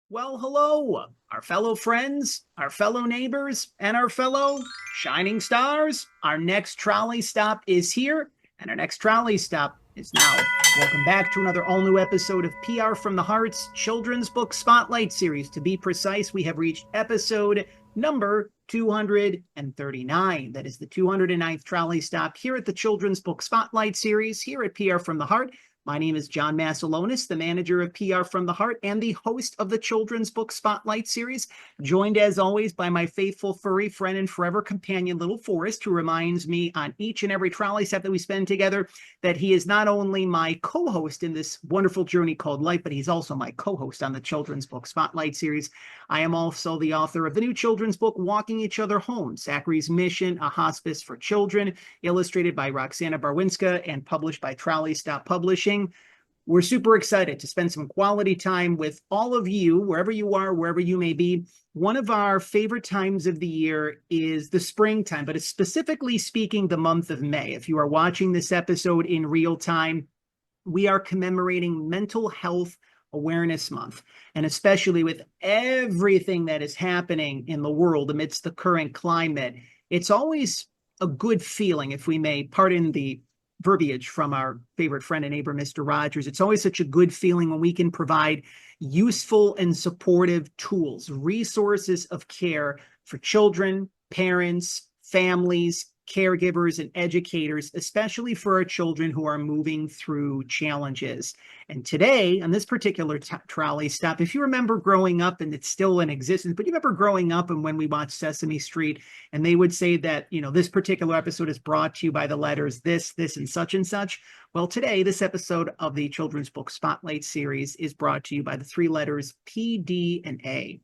Well, hello, our fellow friends, our fellow neighbors, and our fellow shining stars. Our next trolley stop is here, and our next trolley stop is now. Welcome back to another all new episode of PR from the Heart's Children's Book Spotlight Series. To be precise, we have reached episode number 239. That is the 209th trolley stop here at the Children's Book Spotlight Series here at PR from the Heart. My name is John Masiulionis, the manager of PR from the Heart and the host of the Children's Book Spotlight Series, joined as always by my faithful furry friend and forever companion, little Forrest, who reminds me on each and every trolley stop that we spend together that he is not only my co-host in this wonderful journey called life, but he's also my co-host on the Children's Book Spotlight Series. I am also the author of the new children's book, Walking Each Other Home, Zachary's Mission, a Hospice for Children, illustrated by Roxana Barwinska and published by Trolley Stop Publishing. We're super excited to spend some quality time with all of you, wherever you are, wherever you may be. One of our favorite times of the year is the springtime, but it's specifically speaking the month of May. If you are watching this episode in real time, we are commemorating Mental Health Awareness Month, and especially with everything that is happening in the world amidst the current climate, it's always a good feeling, if we may pardon the verbiage from our favorite friend and neighbor, Mr. Rogers. It's always such a good feeling when we can provide useful and supportive tools, resources of care for children, parents, families, caregivers, and educators, especially for our children who are moving through challenges. And today, on this particular trolley stop, if you remember growing up, and it's still in existence, but you remember growing up and when we watched Sesame Street, and they would say that, this particular episode is brought to you by the letters this, and such and such. Well, today, this episode of the Children's Book Spotlight Series is brought to you by the three letters P, D, and A.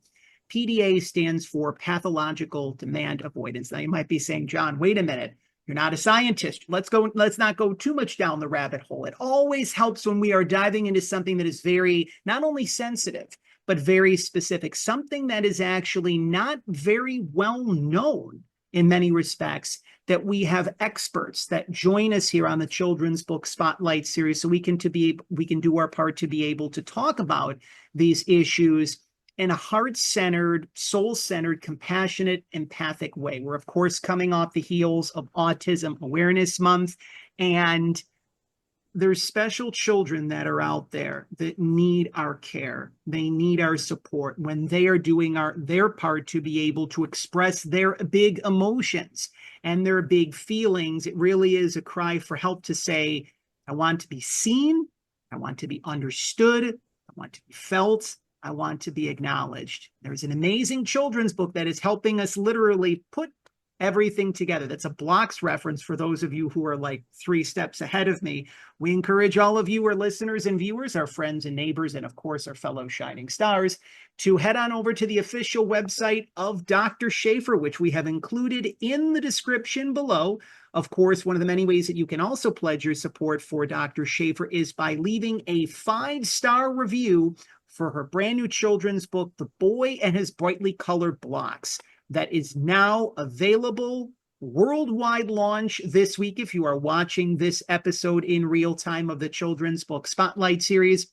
PDA stands for Pathological Demand Avoidance. Now, you might be saying, John, wait a minute. You're not a scientist. Let's not go too much down the rabbit hole. It always helps when we are diving into something that is very, not only sensitive, but very specific, something that is actually not very well known in many respects, that we have experts that join us here on the Children's Book Spotlight Series so we can do our part to be able to talk about these issues in a heart-centered, soul-centered, compassionate, empathic way. We're, of course, coming off the heels of Autism Awareness Month, and there's special children that are out there that need our care. They need our support when they are doing their part to be able to express their big emotions and their big feelings. It really is a cry for help to say, I want to be seen, I want to be understood, I want to be felt, I want to be acknowledged. There's an amazing children's book that is helping us literally put everything together. That's a Blocks reference for those of you who are like 3 steps ahead of me. We encourage all of you, our listeners and viewers, our friends and neighbors, and of course, our fellow shining stars, to head on over to the official website of Dr. Schaefer, which we have included in the description below. Of course, one of the many ways that you can also pledge your support for Dr. Schaefer is by leaving a 5-star review for her brand new children's book, The Boy and His Brightly Colored Blocks, that is now available, worldwide launch this week if you are watching this episode in real time of the Children's Book Spotlight Series.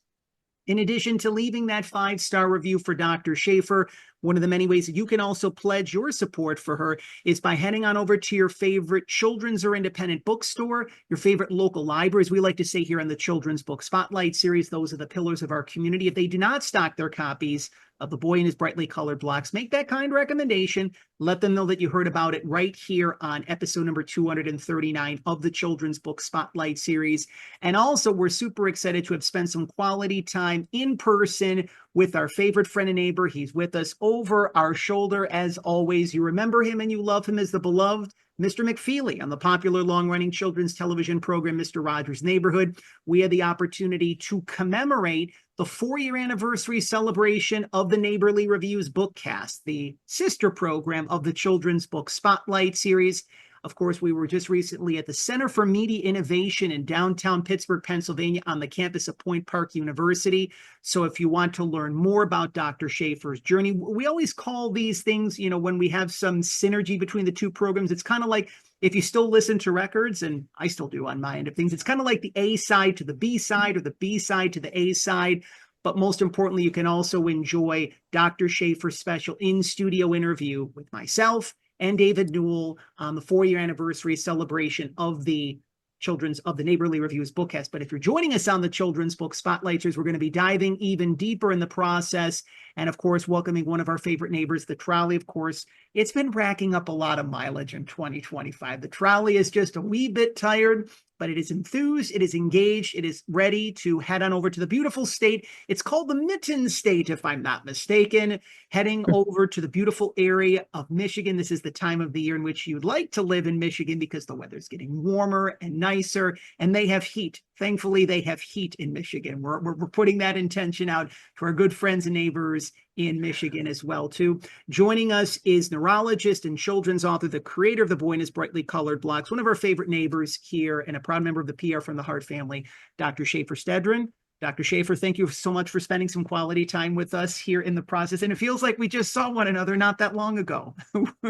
In addition to leaving that 5-star review for Dr. Schaefer, one of the many ways that you can also pledge your support for her is by heading on over to your favorite children's or independent bookstore, your favorite local libraries. We like to say here on the Children's Book Spotlight Series, those are the pillars of our community. If they do not stock their copies of The Boy and His Brightly Colored Blocks, make that kind recommendation. Let them know that you heard about it right here on episode number 239 of the Children's Book Spotlight Series. And also, we're super excited to have spent some quality time in person with our favorite friend and neighbor. He's with us over our shoulder, as always. You remember him and you love him as the beloved Mr. McFeely on the popular long-running children's television program, Mr. Rogers' Neighborhood. We had the opportunity to commemorate the 4-year anniversary celebration of the Neighborly Reviews Bookcast, the sister program of the Children's Book Spotlight Series. Of course, we were just recently at the Center for Media Innovation in downtown Pittsburgh, Pennsylvania, on the campus of Point Park University. So if you want to learn more about Dr. Schaefer's journey, we always call these things, when we have some synergy between the two programs, it's kind of like if you still listen to records, and I still do on my end of things, it's kind of like the A side to the B side or the B side to the A side. But most importantly, you can also enjoy Dr. Schaefer's special in-studio interview with myself and David Newell on the 4-year anniversary celebration of the Neighborly Reviews bookcast. But if you're joining us on the Children's Book Spotlight Series, we're going to be diving even deeper in the process. And of course, welcoming one of our favorite neighbors, the Trolley. Of course, it's been racking up a lot of mileage in 2025. The Trolley is just a wee bit tired, but it is enthused, it is engaged, it is ready to head on over to the beautiful state. It's called the Mitten State, if I'm not mistaken, heading over to the beautiful area of Michigan. This is the time of the year in which you'd like to live in Michigan because the weather's getting warmer and nicer, and they have heat. Thankfully, they have heat in Michigan. We're putting that intention out to our good friends and neighbors in Michigan as well, too. Joining us is neurologist and children's author, the creator of The Boy and His Brightly Colored Blocks, one of our favorite neighbors here and a proud member of the PR from the Heart family, Dr. Shafer Stedron. Dr. Schaefer, thank you so much for spending some quality time with us here in the process. And it feels like we just saw one another not that long ago,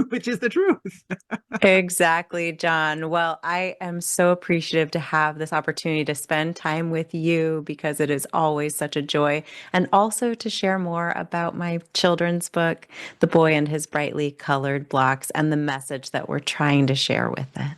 which is the truth. Exactly, John. Well, I am so appreciative to have this opportunity to spend time with you because it is always such a joy, and also to share more about my children's book, The Boy and His Brightly Colored Blocks, and the message that we're trying to share with it.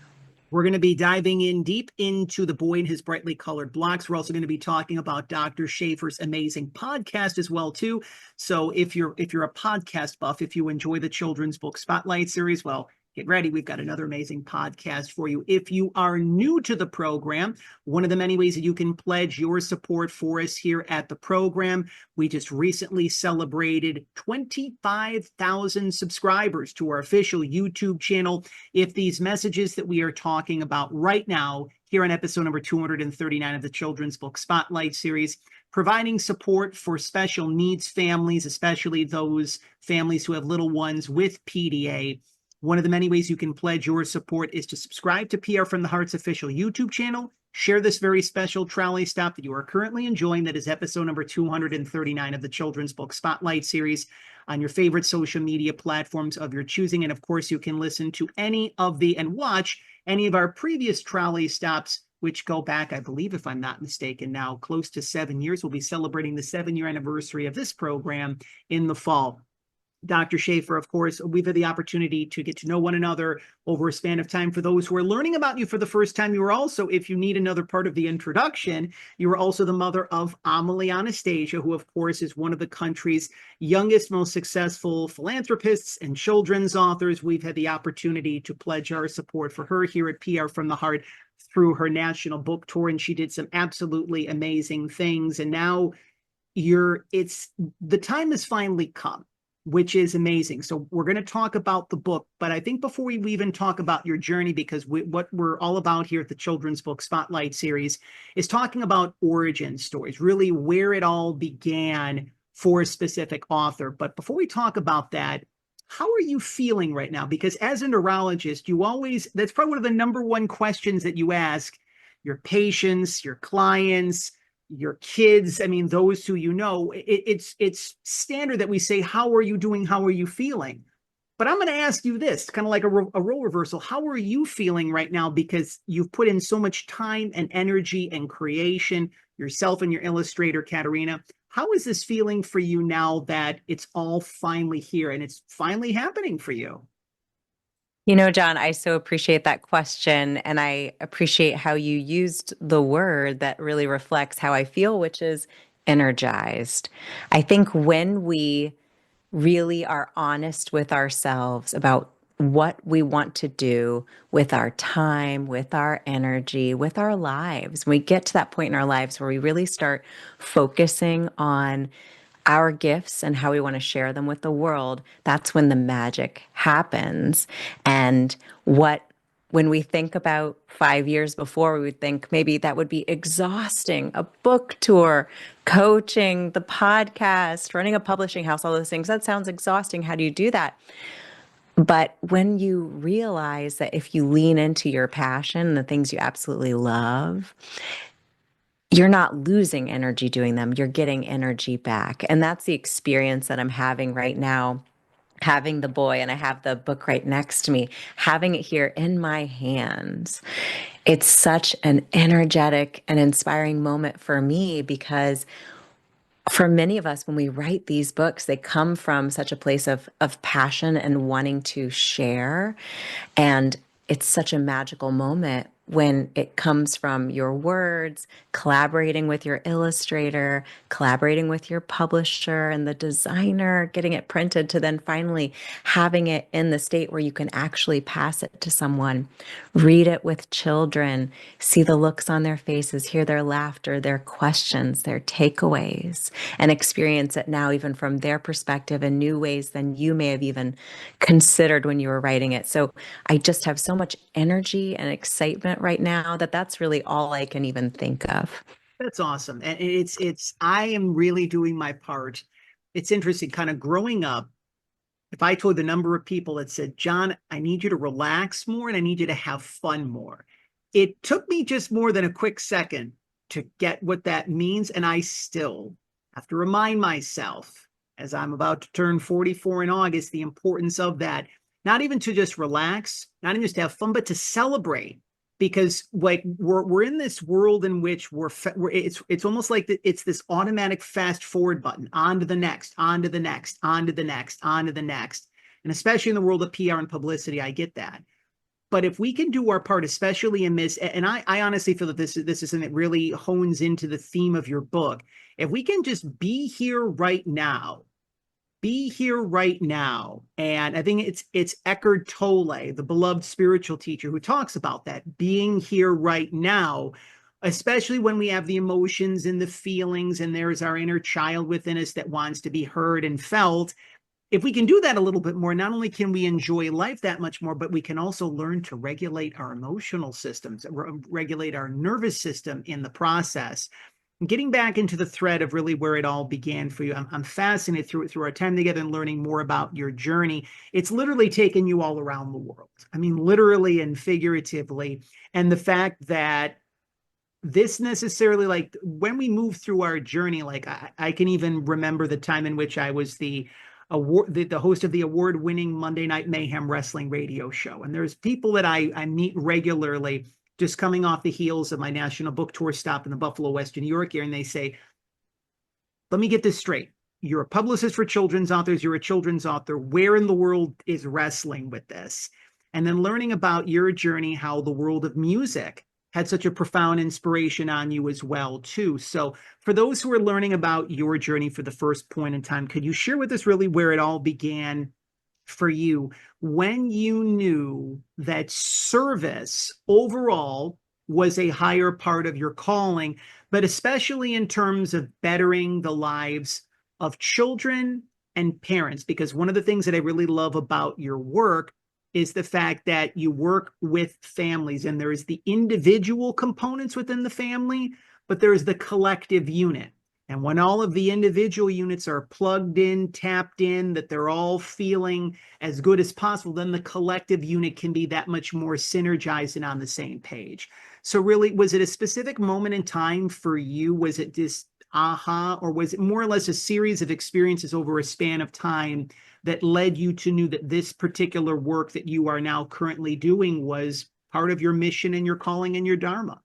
We're going to be diving in deep into The Boy and His Brightly Colored Blocks. We're also going to be talking about Dr. Schaefer's amazing podcast as well, too. So if you're a podcast buff, if you enjoy the Children's Book Spotlight series, well, get ready. We've got another amazing podcast for you. If you are new to the program, one of the many ways that you can pledge your support for us here at the program, we just recently celebrated 25,000 subscribers to our official YouTube channel. If these messages that we are talking about right now, here on episode number 239 of the Children's Book Spotlight series, providing support for special needs families, especially those families who have little ones with PDA, one of the many ways you can pledge your support is to subscribe to PR from the Heart's official YouTube channel, share this very special trolley stop that you are currently enjoying, that is episode number 239 of the Children's Book Spotlight series, on your favorite social media platforms of your choosing. And of course, you can listen to any of and watch any of our previous trolley stops, which go back, I believe, if I'm not mistaken, now close to 7 years. We'll be celebrating the 7-year anniversary of this program in the fall. Dr. Schaefer, of course, we've had the opportunity to get to know one another over a span of time. For those who are learning about you for the first time, you are also, if you need another part of the introduction, you are also the mother of Amelie Anastasia, who, of course, is one of the country's youngest, most successful philanthropists and children's authors. We've had the opportunity to pledge our support for her here at PR from the Heart through her national book tour, and she did some absolutely amazing things. And now the time has finally come, which is amazing. So we're going to talk about the book, but I think before we even talk about your journey, because what we're all about here at the Children's Book Spotlight series is talking about origin stories, really where it all began for a specific author. But before we talk about that, how are you feeling right now? Because as a neurologist, that's probably one of the number one questions that you ask your patients, your clients, your kids, I mean, those who it's standard that we say, how are you doing? How are you feeling? But I'm going to ask you this, kind of like a role reversal. How are you feeling right now? Because you've put in so much time and energy and creation, yourself and your illustrator, Katerina. How is this feeling for you now that it's all finally here and it's finally happening for you? You know, John, I so appreciate that question, and I appreciate how you used the word that really reflects how I feel, which is energized. I think when we really are honest with ourselves about what we want to do with our time, with our energy, with our lives, we get to that point in our lives where we really start focusing on our gifts and how we want to share them with the world, that's when the magic happens. And when we think about 5 years before, we would think maybe that would be exhausting, a book tour, coaching, the podcast, running a publishing house, all those things. That sounds exhausting. How do you do that? But when you realize that if you lean into your passion, the things you absolutely love, you're not losing energy doing them, you're getting energy back. And that's the experience that I'm having right now, having the boy, and I have the book right next to me, having it here in my hands. It's such an energetic and inspiring moment for me because For many of us, when we write these books, they come from such a place of passion and wanting to share. And it's such a magical moment when it comes from your words, collaborating with your illustrator, collaborating with your publisher and the designer, getting it printed, to then finally having it in the state where you can actually pass it to someone, read it with children, see the looks on their faces, hear their laughter, their questions, their takeaways, and experience it now even from their perspective in new ways than you may have even considered when you were writing it. So I just have so much energy and excitement right now that that's really all I can even think of. That's awesome. And I am really doing my part. It's interesting, kind of growing up. If I told the number of people that said, John, I need you to relax more and I need you to have fun more, it took me just more than a quick second to get what that means. And I still have to remind myself, as I'm about to turn 44 in August, the importance of that. Not even to just relax, not even just to have fun, but to celebrate. Because like we're in this world in which it's almost like it's this automatic fast forward button, on to the next, on to the next, on to the next, on to the next. And especially in the world of PR and publicity, I get that. But if we can do our part, especially in this, and I honestly feel that this is something that really hones into the theme of your book. If we can just be here right now, be here right now. And I think it's Eckhart Tolle, the beloved spiritual teacher, who talks about that, being here right now, especially when we have the emotions and the feelings, and there's our inner child within us that wants to be heard and felt. If we can do that a little bit more, not only can we enjoy life that much more, but we can also learn to regulate our emotional systems, regulate our nervous system in the process. Getting back into the thread of really where it all began for you, I'm fascinated through our time together and learning more about your journey. It's literally taken you all around the world. I mean, literally and figuratively. And the fact that this necessarily, like when we move through our journey, like I can even remember the time in which I was the host of the award-winning Monday Night Mayhem wrestling radio show. And there's people that I meet regularly, just coming off the heels of my national book tour stop in the Buffalo, Western New York area, and they say, let me get this straight. You're a publicist for children's authors. You're a children's author. Where in the world is wrestling with this? And then learning about your journey, how the world of music had such a profound inspiration on you as well, too. So for those who are learning about your journey for the first point in time, could you share with us really where it all began for you, when you knew that service overall was a higher part of your calling, but especially in terms of bettering the lives of children and parents? Because one of the things that I really love about your work is the fact that you work with families, and there is the individual components within the family, but there is the collective unit. And when all of the individual units are plugged in, tapped in, that they're all feeling as good as possible, then the collective unit can be that much more synergized and on the same page. So really, was it a specific moment in time for you? Was it this aha, or was it more or less a series of experiences over a span of time that led you to know that this particular work that you are now currently doing was part of your mission and your calling and your dharma?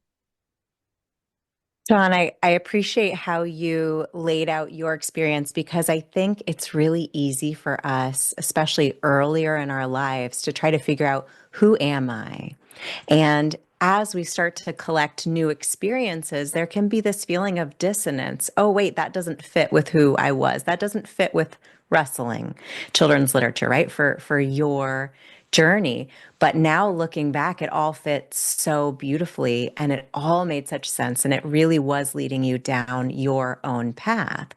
John, I appreciate how you laid out your experience, because I think it's really easy for us, especially earlier in our lives, to try to figure out, who am I? And as we start to collect new experiences, there can be this feeling of dissonance. Oh, wait, that doesn't fit with who I was. That doesn't fit with wrestling, children's literature, right? For your journey. But now looking back, it all fits so beautifully and it all made such sense. And it really was leading you down your own path.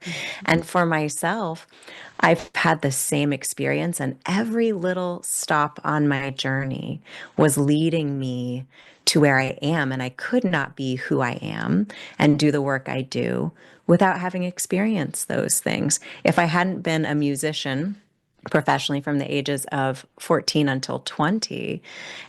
And for myself, I've had the same experience, and every little stop on my journey was leading me to where I am. And I could not be who I am and do the work I do without having experienced those things. If I hadn't been a musician professionally from the ages of 14 until 20,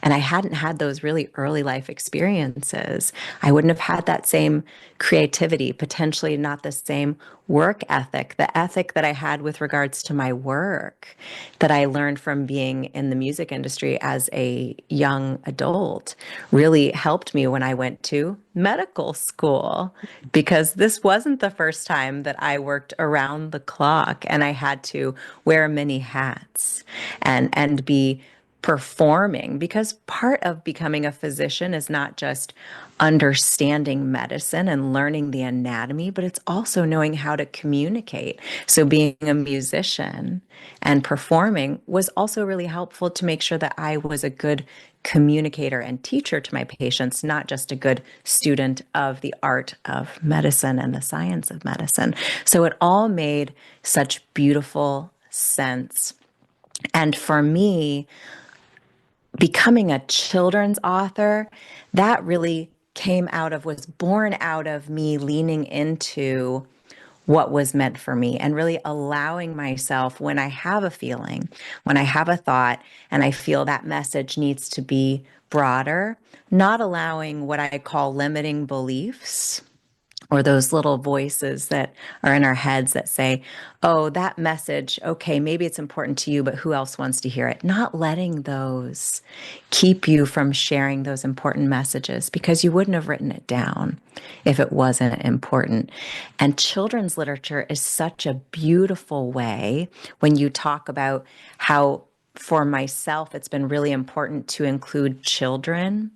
and I hadn't had those really early life experiences, I wouldn't have had that same creativity, potentially not the same work ethic, the ethic that I had with regards to my work that I learned from being in the music industry as a young adult really helped me when I went to medical school, because this wasn't the first time that I worked around the clock and I had to wear many hats and be performing, because part of becoming a physician is not just understanding medicine and learning the anatomy, but it's also knowing how to communicate. So being a musician and performing was also really helpful to make sure that I was a good communicator and teacher to my patients, not just a good student of the art of medicine and the science of medicine. So it all made such beautiful sense. And for me, becoming a children's author, that really was born out of me leaning into what was meant for me and really allowing myself, when I have a feeling, when I have a thought, and I feel that message needs to be broader, not allowing what I call limiting beliefs or those little voices that are in our heads that say, oh, that message, okay, maybe it's important to you, but who else wants to hear it? Not letting those keep you from sharing those important messages, because you wouldn't have written it down if it wasn't important. And children's literature is such a beautiful way when you talk about how, for myself, it's been really important to include children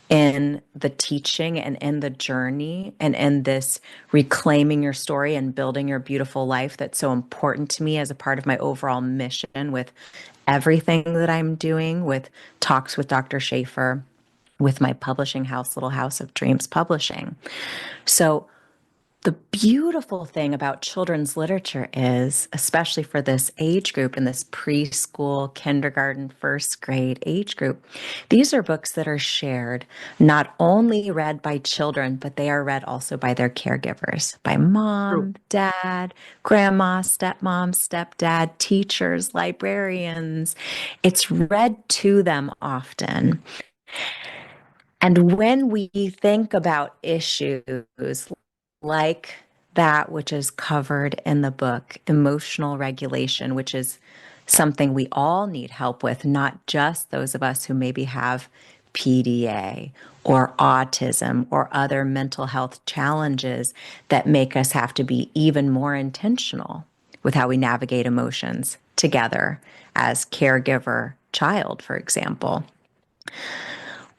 in the teaching and in the journey and in this reclaiming your story and building your beautiful life that's so important to me as a part of my overall mission with everything that I'm doing, with talks with Dr. Schaefer, with my publishing house, Little House of Dreams Publishing. So the beautiful thing about children's literature is, especially for this age group, in this preschool, kindergarten, first grade age group, these are books that are shared, not only read by children, but they are read also by their caregivers, by True. mom, dad, grandma, stepmom, stepdad, teachers, librarians. It's read to them often. And when we think about issues like that, which is covered in the book, emotional regulation, which is something we all need help with, not just those of us who maybe have PDA or autism or other mental health challenges that make us have to be even more intentional with how we navigate emotions together as caregiver child, for example.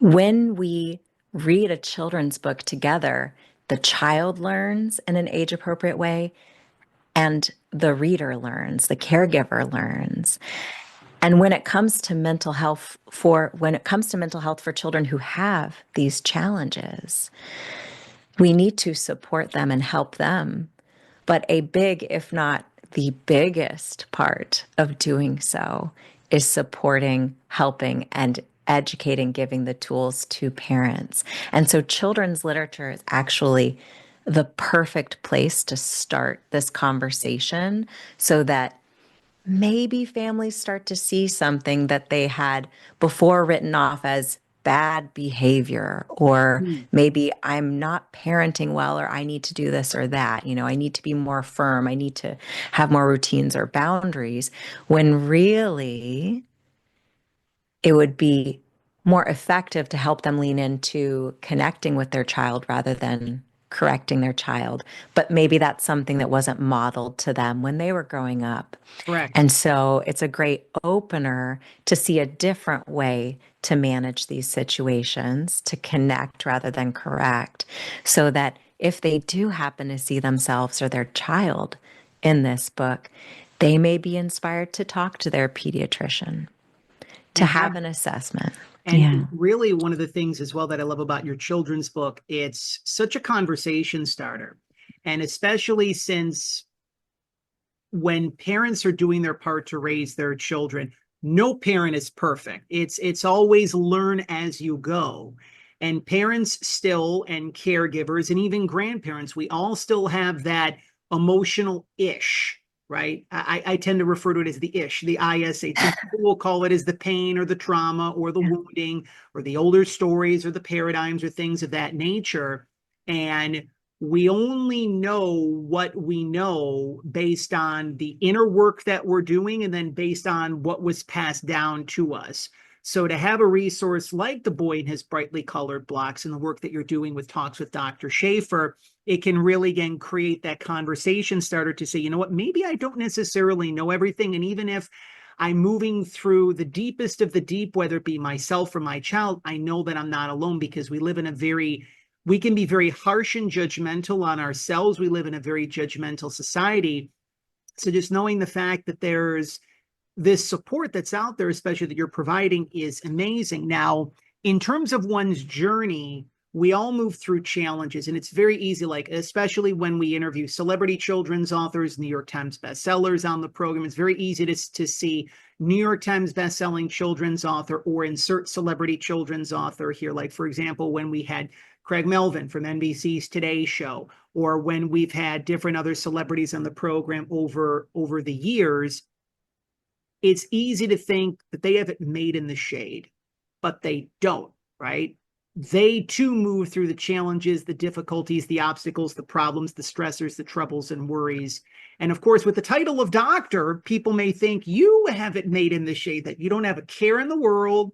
When we read a children's book together, the child learns in an age appropriate way, and the reader learns, the caregiver learns. And when it comes to mental health for children who have these challenges, we need to support them and help them. But a big, if not the biggest part of doing so is supporting, helping, and educating, giving the tools to parents. And so children's literature is actually the perfect place to start this conversation so that maybe families start to see something that they had before written off as bad behavior, or Mm. maybe I'm not parenting well, or I need to do this or that. I need to be more firm. I need to have more routines or boundaries, when really it would be more effective to help them lean into connecting with their child rather than correcting their child. But maybe that's something that wasn't modeled to them when they were growing up. Correct. And so it's a great opener to see a different way to manage these situations, to connect rather than correct, so that if they do happen to see themselves or their child in this book, they may be inspired to talk to their pediatrician, to And have have an assessment. And Yeah. really, one of the things as well that I love about your children's book, it's such a conversation starter. And especially since when parents are doing their part to raise their children, no parent is perfect. It's always learn as you go. And parents still, and caregivers and even grandparents, we all still have that emotional ish, right? I tend to refer to it as the ish, the ish. Some people will call it as the pain or the trauma or the wounding or the older stories or the paradigms or things of that nature. And we only know what we know based on the inner work that we're doing and then based on what was passed down to us. So to have a resource like The Boy and His Brightly Colored Blocks and the work that you're doing with Talks with Dr. Schaefer, it can really, again, create that conversation starter to say, you know what, maybe I don't necessarily know everything. And even if I'm moving through the deepest of the deep, whether it be myself or my child, I know that I'm not alone, because we can be very harsh and judgmental on ourselves. We live in a very judgmental society. So just knowing the fact that there's this support that's out there, especially that you're providing, is amazing. Now, in terms of one's journey, we all move through challenges, and it's very easy, like, especially when we interview celebrity children's authors, New York Times bestsellers on the program, it's very easy to see New York Times bestselling children's author or insert celebrity children's author here. Like, for example, when we had Craig Melvin from NBC's Today Show, or when we've had different other celebrities on the program over the years, it's easy to think that they have it made in the shade, but they don't, right? They too move through the challenges, the difficulties, the obstacles, the problems, the stressors, the troubles, and worries. And of course, with the title of doctor, people may think you have it made in the shade, that you don't have a care in the world,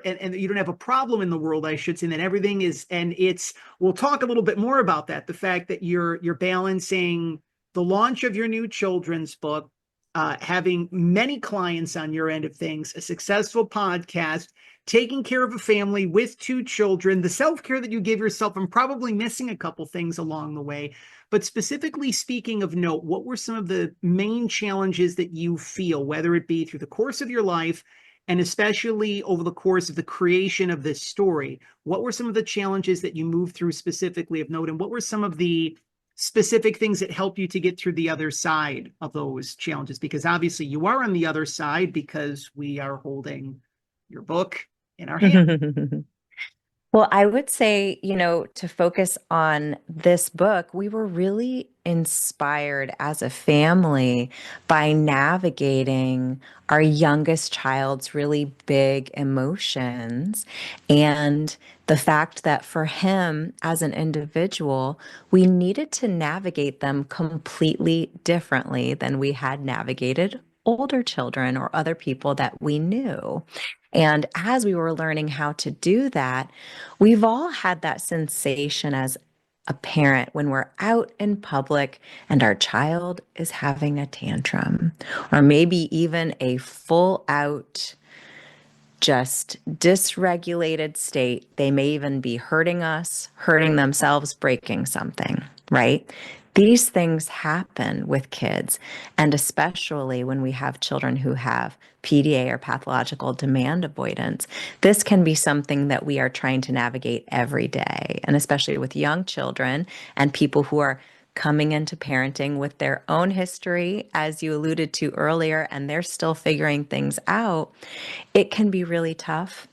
and you don't have a problem in the world, I should say, and that everything is, and it's, we'll talk a little bit more about that, the fact that you're balancing the launch of your new children's book, having many clients on your end of things, a successful podcast, taking care of a family with two children, the self-care that you give yourself, and probably missing a couple things along the way. But specifically speaking of note, what were some of the main challenges that you feel, whether it be through the course of your life, and especially over the course of the creation of this story? What were some of the challenges that you moved through specifically of note, and what were some of the specific things that help you to get through the other side of those challenges? Because obviously you are on the other side, because we are holding your book in our hand. Well, I would say, to focus on this book, we were really inspired as a family by navigating our youngest child's really big emotions, and the fact that for him as an individual, we needed to navigate them completely differently than we had navigated older children or other people that we knew. And as we were learning how to do that, we've all had that sensation as a parent when we're out in public and our child is having a tantrum, or maybe even a full out, just dysregulated state. They may even be hurting us, hurting themselves, breaking something, right? These things happen with kids, and especially when we have children who have PDA or pathological demand avoidance. This can be something that we are trying to navigate every day, and especially with young children and people who are coming into parenting with their own history, as you alluded to earlier, and they're still figuring things out. It can be really tough.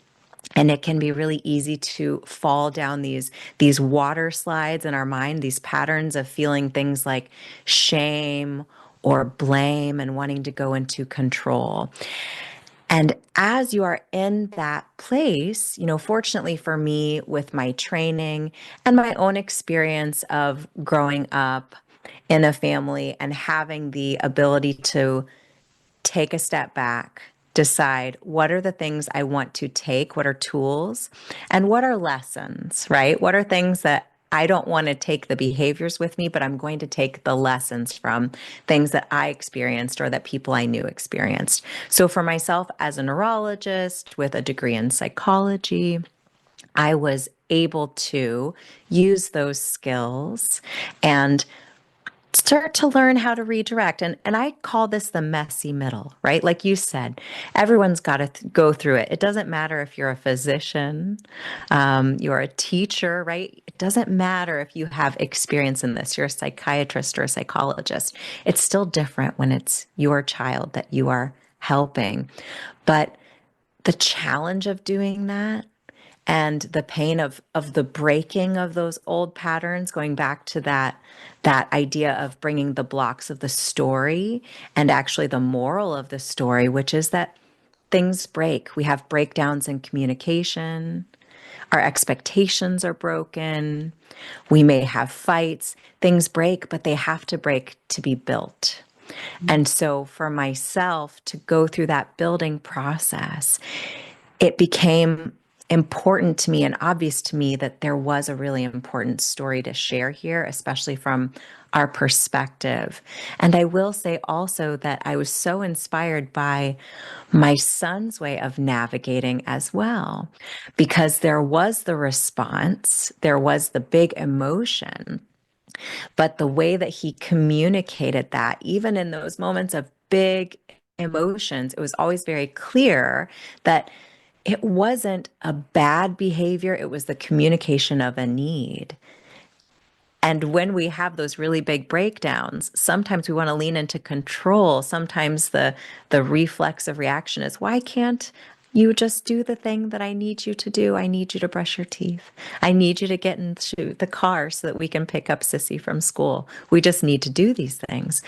And it can be really easy to fall down these water slides in our mind, these patterns of feeling things like shame or blame and wanting to go into control. And as you are in that place, fortunately for me, with my training and my own experience of growing up in a family and having the ability to take a step back, decide what are the things I want to take, what are tools, and what are lessons, right? What are things that I don't want to take the behaviors with me, but I'm going to take the lessons from things that I experienced or that people I knew experienced. So for myself as a neurologist with a degree in psychology, I was able to use those skills and start to learn how to redirect. And I call this the messy middle, right? Like you said, everyone's got to go through it. It doesn't matter if you're a physician, you're a teacher, right? It doesn't matter if you have experience in this, you're a psychiatrist or a psychologist. It's still different when it's your child that you are helping. But the challenge of doing that and the pain of the breaking of those old patterns, going back to that idea of bringing the blocks of the story and actually the moral of the story, which is that things break. We have breakdowns in communication. Our expectations are broken. We may have fights. Things break, but they have to break to be built. And so for myself to go through that building process, it became important to me and obvious to me that there was a really important story to share here, especially from our perspective. And I will say also that I was so inspired by my son's way of navigating as well, because there was the response, there was the big emotion, but the way that he communicated that, even in those moments of big emotions, it was always very clear that it wasn't a bad behavior, it was the communication of a need. And when we have those really big breakdowns, sometimes we want to lean into control. Sometimes the reflex of reaction is, why can't you just do the thing that I need you to do? I need you to brush your teeth. I need you to get into the car so that we can pick up Sissy from school. We just need to do these things.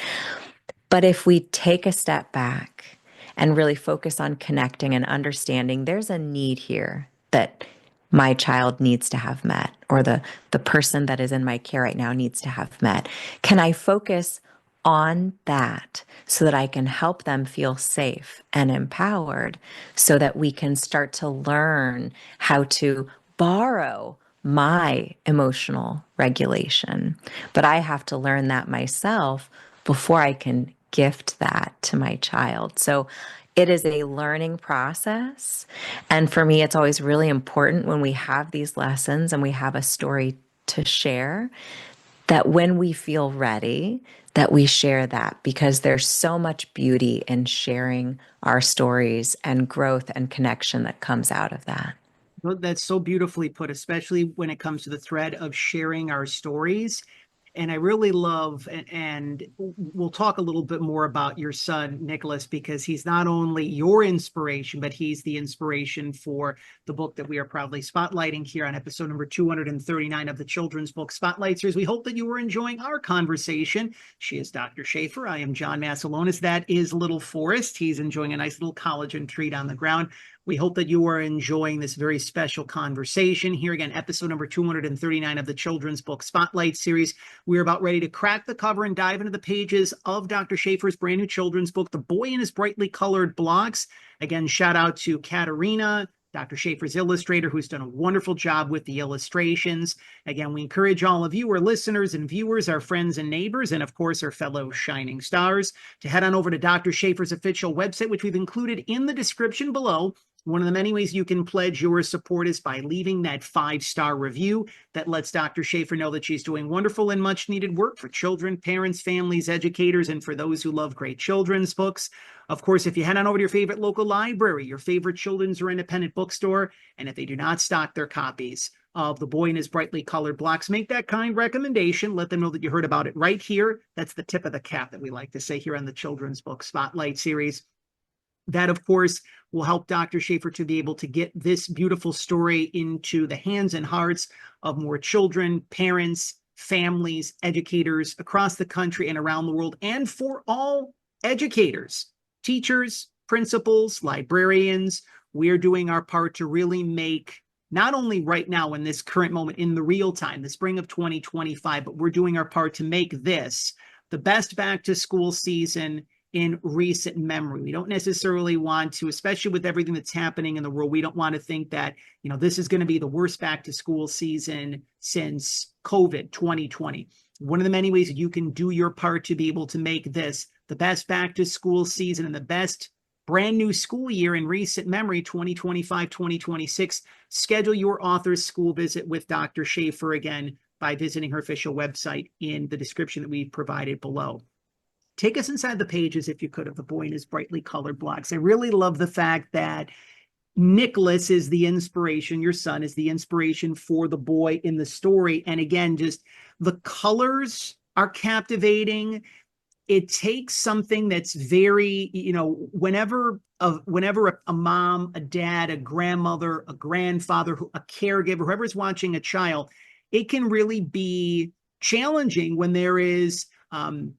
But if we take a step back and really focus on connecting and understanding, there's a need here that my child needs to have met, or the person that is in my care right now needs to have met. Can I focus on that so that I can help them feel safe and empowered so that we can start to learn how to borrow my emotional regulation? But I have to learn that myself before I can gift that to my child. So it is a learning process. And for me, it's always really important when we have these lessons and we have a story to share, that when we feel ready, that we share that, because there's so much beauty in sharing our stories and growth and connection that comes out of that. Well, that's so beautifully put, especially when it comes to the thread of sharing our stories. And I really love, and we'll talk a little bit more about your son, Nicholas, because he's not only your inspiration, but he's the inspiration for the book that we are proudly spotlighting here on episode number 239 of the Children's Book Spotlight Series. We hope that you were enjoying our conversation. She is Dr. Schaefer. I am John Masiulionis. That is little Forrest. He's enjoying a nice little collagen treat on the ground. We hope that you are enjoying this very special conversation. Here again, episode number 239 of the Children's Book Spotlight Series. We're about ready to crack the cover and dive into the pages of Dr. Schaefer's brand new children's book, The Boy in His Brightly Colored Blocks. Again, shout out to Katerina, Dr. Schaefer's illustrator, who's done a wonderful job with the illustrations. Again, we encourage all of you, our listeners and viewers, our friends and neighbors, and of course, our fellow shining stars, to head on over to Dr. Schaefer's official website, which we've included in the description below. One of the many ways you can pledge your support is by leaving that 5-star review that lets Dr. Schaefer know that she's doing wonderful and much needed work for children, parents, families, educators, and for those who love great children's books. Of course, if you head on over to your favorite local library, your favorite children's or independent bookstore, and if they do not stock their copies of The Boy in His Brightly Colored Blocks, make that kind recommendation. Let them know that you heard about it right here. That's the tip of the cap that we like to say here on the Children's Book Spotlight Series. That, of course, will help Dr. Schaefer to be able to get this beautiful story into the hands and hearts of more children, parents, families, educators across the country and around the world, and for all educators, teachers, principals, librarians. We are doing our part to really make, not only right now in this current moment, in the real time, the spring of 2025, but we're doing our part to make this the best back to school season in recent memory. We don't necessarily want to, especially with everything that's happening in the world, we don't want to think that, this is going to be the worst back to school season since COVID 2020. One of the many ways that you can do your part to be able to make this the best back to school season and the best brand new school year in recent memory, 2025-2026, schedule your author's school visit with Dr. Schaefer again by visiting her official website in the description that we've provided below. Take us inside the pages, if you could, of The Boy in His Brightly Colored Blocks. I really love the fact that Nicholas is the inspiration, your son is the inspiration for the boy in the story. And again, just the colors are captivating. It takes something that's very, whenever a mom, a dad, a grandmother, a grandfather, a caregiver, whoever's watching a child, it can really be challenging when there is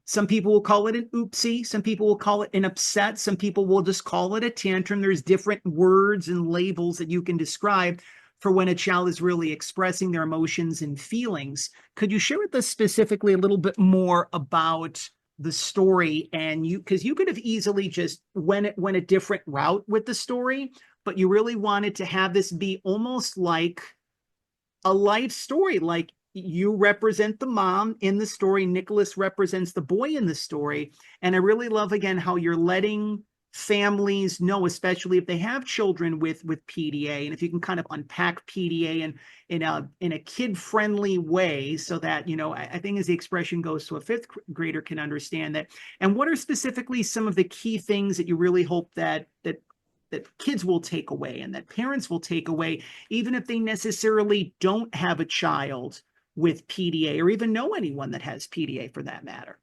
some people will call it an oopsie. Some people will call it an upset. Some people will just call it a tantrum. There's different words and labels that you can describe for when a child is really expressing their emotions and feelings. Could you share with us specifically a little bit more about the story? And you, because you could have easily just went a different route with the story, but you really wanted to have this be almost like a life story. Like you represent the mom in the story, Nicholas represents the boy in the story. And I really love again how you're letting families know, especially if they have children with PDA, and if you can kind of unpack PDA in a kid friendly way, so that I think as the expression goes, to a fifth grader can understand that. And what are specifically some of the key things that you really hope that kids will take away and that parents will take away, even if they necessarily don't have a child with PDA or even know anyone that has PDA for that matter?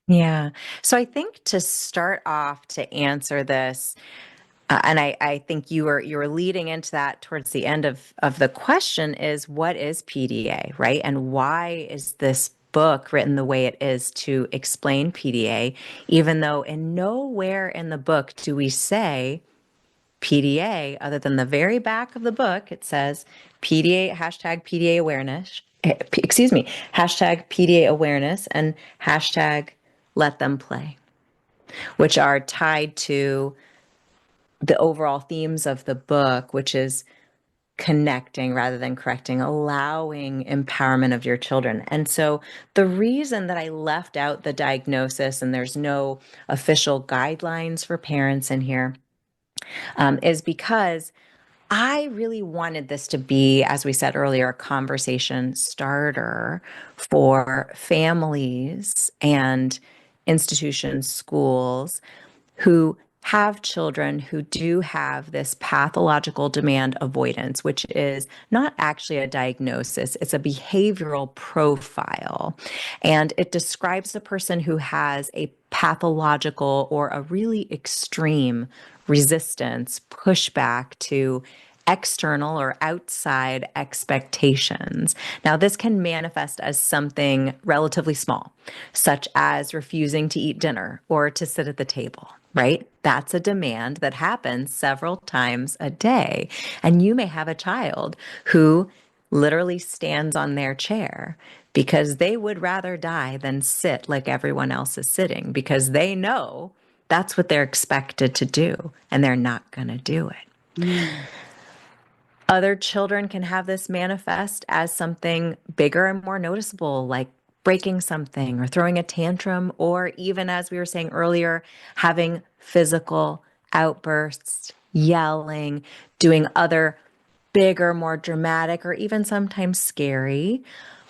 Yeah. So I think to start off to answer this, and I think you were leading into that towards the end of the question is what is PDA, right? And why is this book written the way it is to explain PDA, even though in nowhere in the book do we say PDA, other than the very back of the book, it says PDA, hashtag PDA awareness, excuse me, hashtag PDA awareness and hashtag let them play, which are tied to the overall themes of the book, which is connecting rather than correcting, allowing empowerment of your children. And so the reason that I left out the diagnosis and there's no official guidelines for parents in here is because I really wanted this to be, as we said earlier, a conversation starter for families and institutions, schools who have children who do have this pathological demand avoidance, which is not actually a diagnosis, it's a behavioral profile. And it describes a person who has a pathological or a really extreme resistance, pushback to external or outside expectations. Now, this can manifest as something relatively small, such as refusing to eat dinner or to sit at the table, right? That's a demand that happens several times a day. And you may have a child who literally stands on their chair because they would rather die than sit like everyone else is sitting because they know that's what they're expected to do and they're not going to do it. Mm. Other children can have this manifest as something bigger and more noticeable, like breaking something or throwing a tantrum, or even, as we were saying earlier, having physical outbursts, yelling, doing other bigger, more dramatic, or even sometimes scary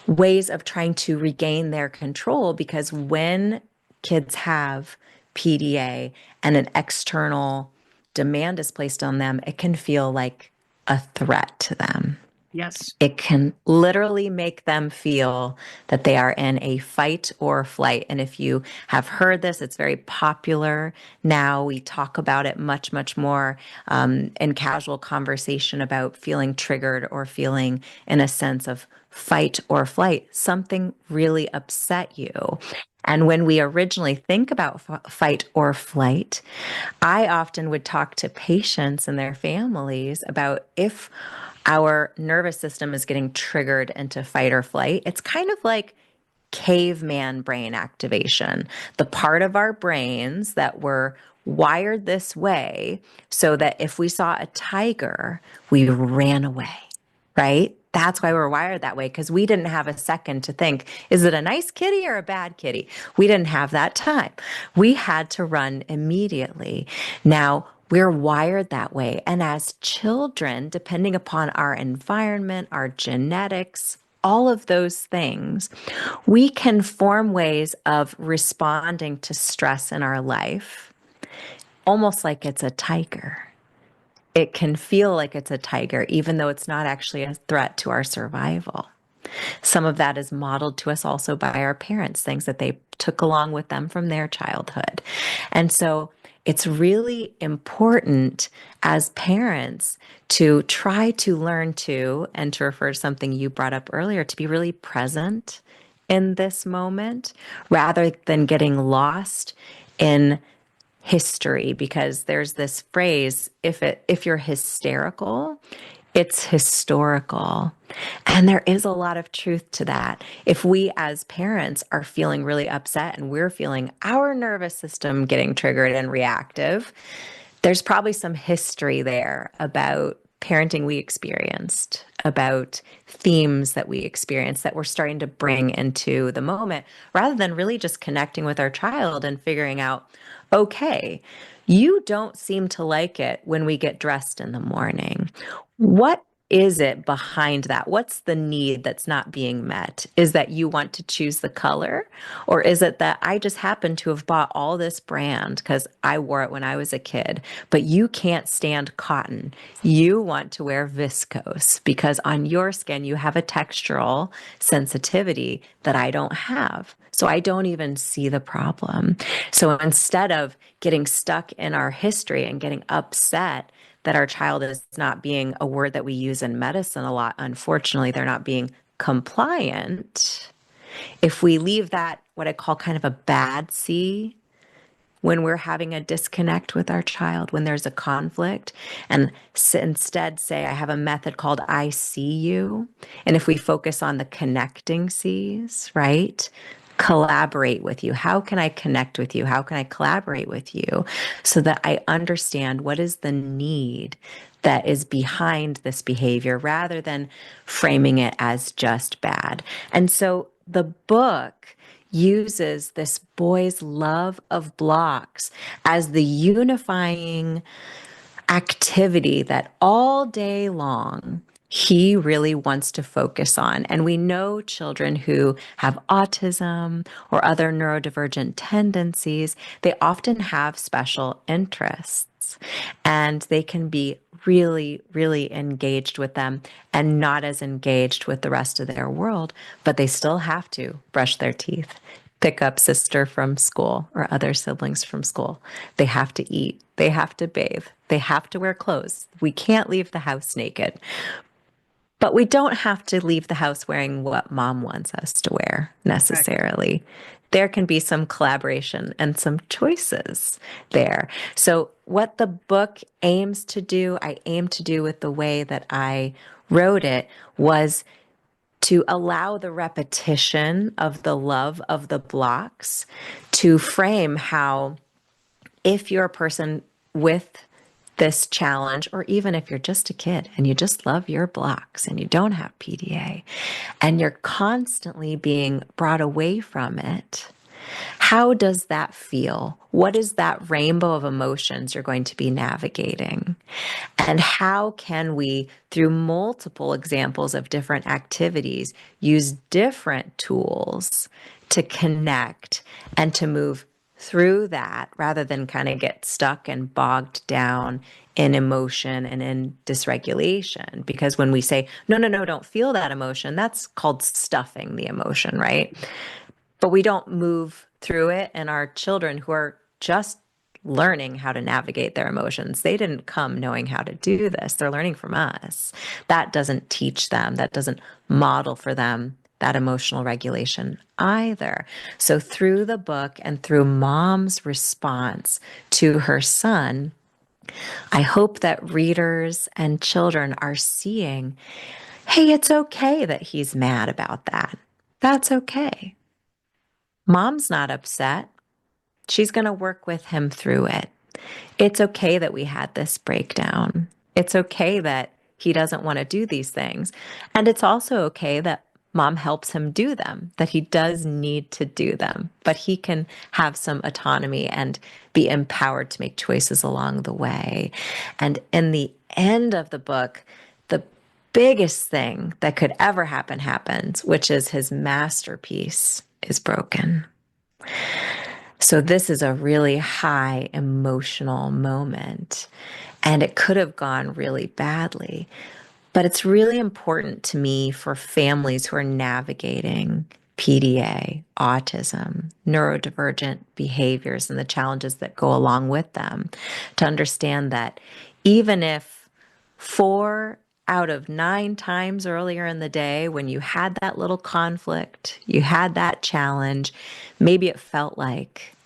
ways of trying to regain their control. Because when kids have PDA and an external demand is placed on them, it can feel like a threat to them. Yes. It can literally make them feel that they are in a fight or flight. And if you have heard this, it's very popular now. We talk about it much, much more in casual conversation about feeling triggered or feeling in a sense of fight or flight. Something really upset you. And when we originally think about fight or flight, I often would talk to patients and their families about if our nervous system is getting triggered into fight or flight, it's kind of like caveman brain activation, the part of our brains that were wired this way so that if we saw a tiger, we ran away, right? That's why we're wired that way, because we didn't have a second to think, is it a nice kitty or a bad kitty? We didn't have that time. We had to run immediately. Now, we're wired that way. And as children, depending upon our environment, our genetics, all of those things, we can form ways of responding to stress in our life, almost like it's a tiger. It can feel like it's a tiger, even though it's not actually a threat to our survival. Some of that is modeled to us also by our parents, things that they took along with them from their childhood. And so it's really important as parents to try to learn to, and to refer to something you brought up earlier, to be really present in this moment rather than getting lost in history, because there's this phrase, if you're hysterical, It's historical. And there is a lot of truth to that. If we as parents are feeling really upset and we're feeling our nervous system getting triggered and reactive, there's probably some history there about parenting we experienced, about themes that we experienced that we're starting to bring into the moment, rather than really just connecting with our child and figuring out, okay, you don't seem to like it when we get dressed in the morning. What is it behind that? What's the need that's not being met? Is that you want to choose the color? Or is it that I just happen to have bought all this brand because I wore it when I was a kid, but you can't stand cotton? You want to wear viscose because on your skin you have a textural sensitivity that I don't have. So I don't even see the problem. So instead of getting stuck in our history and getting upset that our child is not being a word that we use in medicine a lot, unfortunately, they're not being compliant. If we leave that, what I call kind of a bad C, when we're having a disconnect with our child, when there's a conflict, and instead say, I have a method called I see you. And if we focus on the connecting C's, right? Collaborate with you. How can I connect with you? How can I collaborate with you so that I understand what is the need that is behind this behavior rather than framing it as just bad? And so the book uses this boy's love of blocks as the unifying activity that all day long he really wants to focus on. And we know children who have autism or other neurodivergent tendencies, they often have special interests and they can be really, really engaged with them and not as engaged with the rest of their world, but they still have to brush their teeth, pick up sister from school or other siblings from school. They have to eat. They have to bathe. They have to wear clothes. We can't leave the house naked. But we don't have to leave the house wearing what mom wants us to wear Right. necessarily. There can be some collaboration and some choices there. So, what the book aims to do, I aim to do with the way that I wrote it, was to allow the repetition of the love of the blocks to frame how, if you're a person with this challenge, or even if you're just a kid and you just love your blocks and you don't have PDA and you're constantly being brought away from it, how does that feel? What is that rainbow of emotions you're going to be navigating? And how can we, through multiple examples of different activities, use different tools to connect and to move through that rather than kind of get stuck and bogged down in emotion and in dysregulation? Because when we say, no, no, no, don't feel that emotion, that's called stuffing the emotion, right? But we don't move through it. And our children who are just learning how to navigate their emotions, they didn't come knowing how to do this. They're learning from us. That doesn't teach them, that doesn't model for them that emotional regulation either. So through the book and through mom's response to her son, I hope that readers and children are seeing, hey, it's okay that he's mad about that. That's okay. Mom's not upset. She's going to work with him through it. It's okay that we had this breakdown. It's okay that he doesn't want to do these things. And it's also okay that mom helps him do them, that he does need to do them, but he can have some autonomy and be empowered to make choices along the way. And in the end of the book, the biggest thing that could ever happen happens, which is his masterpiece is broken. So this is a really high emotional moment, and it could have gone really badly. But it's really important to me for families who are navigating PDA, autism, neurodivergent behaviors, and the challenges that go along with them to understand that even if 4 out of 9 times earlier in the day when you had that little conflict, you had that challenge, maybe it felt like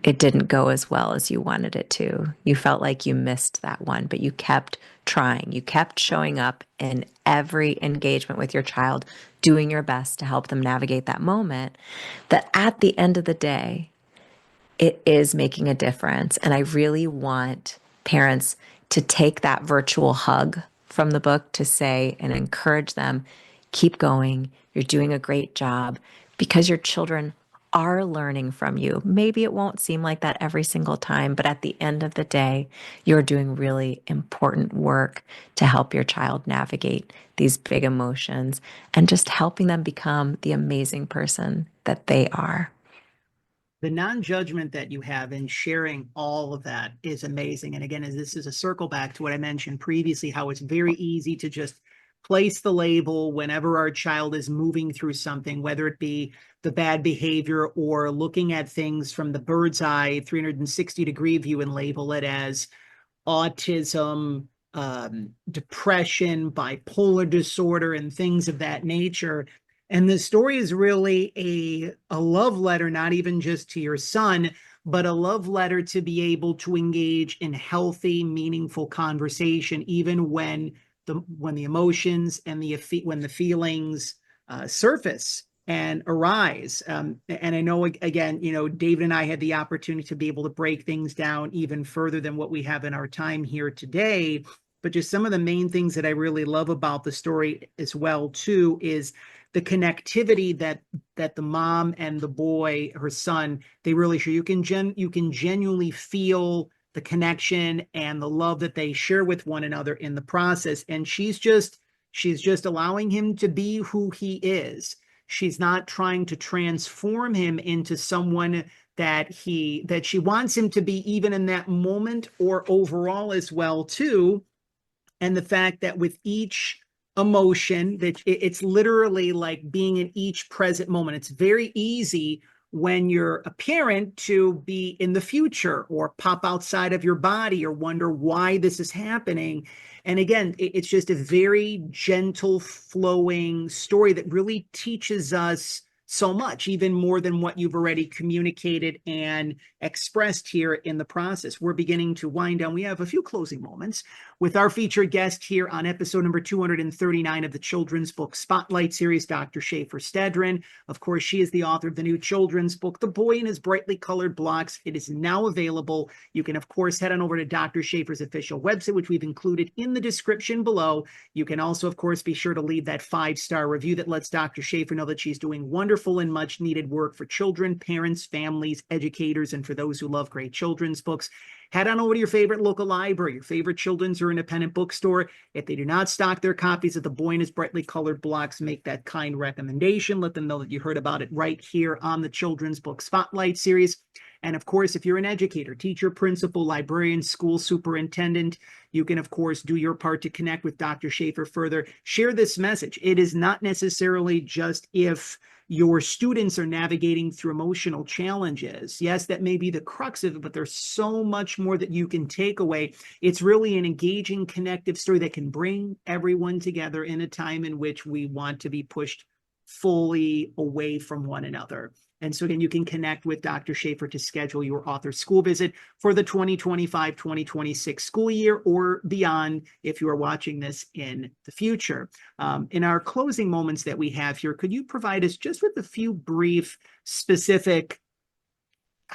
it didn't go as well as you wanted it to. You felt like you missed that one, but you kept trying. You kept showing up in every engagement with your child, doing your best to help them navigate that moment. That at the end of the day, it is making a difference. And I really want parents to take that virtual hug from the book to say and encourage them, keep going. You're doing a great job because your children are learning from you. Maybe it won't seem like that every single time, but at the end of the day, you're doing really important work to help your child navigate these big emotions and just helping them become the amazing person that they are. The non-judgment that you have in sharing all of that is amazing. And again, as this is a circle back to what I mentioned previously, how it's very easy to just place the label whenever our child is moving through something, whether it be the bad behavior or looking at things from the bird's eye 360-degree view and label it as autism, depression, bipolar disorder, and things of that nature. And the story is really a love letter, not even just to your son, but a love letter to be able to engage in healthy, meaningful conversation, even when the emotions and when the feelings surface and arise. And I know, again, David and I had the opportunity to be able to break things down even further than what we have in our time here today. But just some of the main things that I really love about the story as well, too, is the connectivity that the mom and the boy, her son, they really show. You can genuinely feel the connection and the love that they share with one another in the process. And she's just allowing him to be who he is. She's not trying to transform him into someone that she wants him to be, even in that moment or overall as well, too. And the fact that with each emotion, that it's literally like being in each present moment. It's very easy when you're a parent to be in the future or pop outside of your body or wonder why this is happening. And again, it's just a very gentle flowing story that really teaches us so much, even more than what you've already communicated and expressed here in the process. We're beginning to wind down. We have a few closing moments with our featured guest here on episode number 239 of the Children's Book Spotlight Series, Dr. Shafer Stedron. Of course, she is the author of the new children's book, The Boy and His Brightly Colored Blocks. It is now available. You can, of course, head on over to Dr. Shafer's official website, which we've included in the description below. You can also, of course, be sure to leave that 5-star review that lets Dr. Shafer know that she's doing wonderful and much needed work for children, parents, families, educators, and for those who love great children's books. Head on over to your favorite local library, your favorite children's or independent bookstore. If they do not stock their copies of The Boy and His Brightly Colored Blocks, make that kind recommendation. Let them know that you heard about it right here on the Children's Book Spotlight Series. And of course, if you're an educator, teacher, principal, librarian, school superintendent, you can, of course, do your part to connect with Dr. Schaefer further. Share this message. It is not necessarily just if your students are navigating through emotional challenges. Yes, that may be the crux of it, but there's so much more that you can take away. It's really an engaging, connective story that can bring everyone together in a time in which we want to be pushed fully away from one another. And so again, you can connect with Dr. Schaefer to schedule your author school visit for the 2025-2026 school year or beyond if you are watching this in the future. In our closing moments that we have here, could you provide us just with a few brief, specific,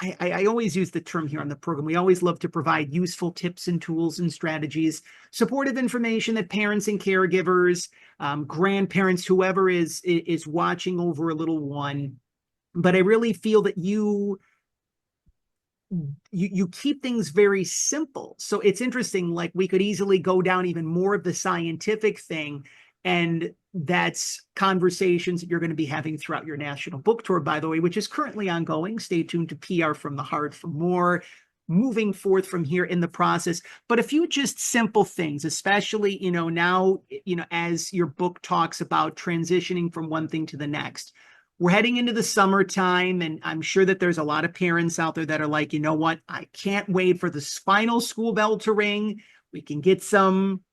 I always use the term here on the program, we always love to provide useful tips and tools and strategies, supportive information that parents and caregivers, grandparents, whoever is watching over a little one. But I really feel that you keep things very simple. So it's interesting, like we could easily go down even more of the scientific thing. And that's conversations that you're going to be having throughout your national book tour, by the way, which is currently ongoing. Stay tuned to PR from the Heart for more moving forth from here in the process. But a few just simple things, especially, now, as your book talks about transitioning from one thing to the next. We're heading into the summertime, and I'm sure that there's a lot of parents out there that are like, you know what? I can't wait for the final school bell to ring. We can get some